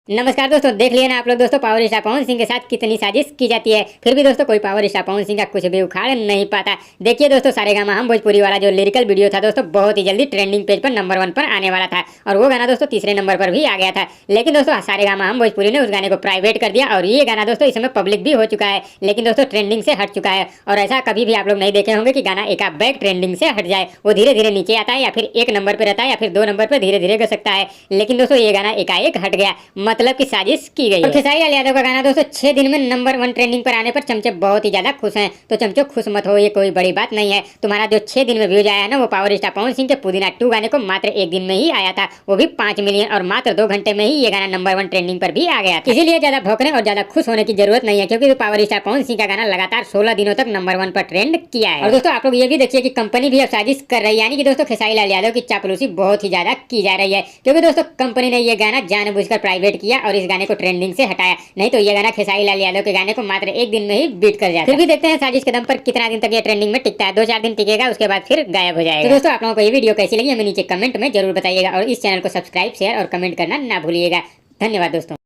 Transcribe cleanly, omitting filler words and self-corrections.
नमस्कार दोस्तों, देख लिए ना आप लोग दोस्तों पावर स्टार पवन सिंह के साथ कितनी साजिश की जाती है। फिर भी दोस्तों कोई पावर स्टार पवन सिंह का कुछ भी उखाड़ नहीं पाता। देखिए दोस्तों, सारेगामा हम भोजपुरी वाला जो लिरिकल वीडियो था दोस्तों, बहुत ही जल्दी ट्रेंडिंग पेज पर नंबर 1 पर आने वाला था और वो गाना दोस्तों तीसरे नंबर पर भी आ गया था। लेकिन दोस्तों सारेगामा हम भोजपुरी ने उस गाने को प्राइवेट कर दिया और ये गाना दोस्तों इस समय पब्लिक भी हो चुका है, लेकिन दोस्तों ट्रेंडिंग से हट चुका है। और ऐसा कभी भी आप लोग नहीं देखे होंगे कि गाना एक बैक ट्रेंडिंग से हट जाए, वो धीरे धीरे नीचे आता है या फिर 1 नंबर पर रहता है या फिर 2 नंबर पर धीरे धीरे घसकता सकता है। लेकिन दोस्तों ये गाना एकाएक हट गया, मतलब की साजिश की गई। और खेसारी लाल यादव का गाना दोस्तों 6 दिन में नंबर 1 ट्रेंडिंग पर आने पर चमचे बहुत ही ज्यादा खुश हैं। तो चमचो खुश मत हो, ये कोई बड़ी बात नहीं है। तुम्हारा जो 6 दिन में व्यूज आया है ना, वो पावर स्टार पवन सिंह के पुदीना 2 गाने को मात्र 1 दिन में ही आया था, वो भी 5 मिलियन, और मात्र 2 घंटे में ही ये गाना नंबर 1 ट्रेंडिंग पर भी आ गया था। इसीलिए ज्यादा भौंकने और ज्यादा खुश होने की जरूरत नहीं है, क्योंकि पावर स्टार पवन सिंह का गाना लगातार 16 दिनों तक नंबर 1 पर ट्रेंड किया है। और दोस्तों आप लोग ये भी देखिए कि कंपनी भी अब साजिश कर रही है, यानी कि दोस्तों खेसारी लाल यादव की चापलूसी बहुत ही ज्यादा की जा रही है, क्योंकि दोस्तों कंपनी ने ये गाना जानबूझकर प्राइवेट किया और इस गाने को ट्रेंडिंग से हटाया। नहीं तो ये गाना खेसारी लाल यादव के गाने को मात्र 1 दिन में ही बीट कर जाता। फिर भी देखते हैं साजिश के दम पर कितना दिन तक ये ट्रेंडिंग में टिकता है। 2-4 दिन टिकेगा, उसके बाद फिर गायब हो जाएगा। तो दोस्तों आप लोगों को ये वीडियो कैसी लगी हमें नीचे कमेंट में जरूर बताइएगा और इस चैनल को सब्सक्राइब, शेयर और कमेंट करना ना भूलिएगा। धन्यवाद दोस्तों।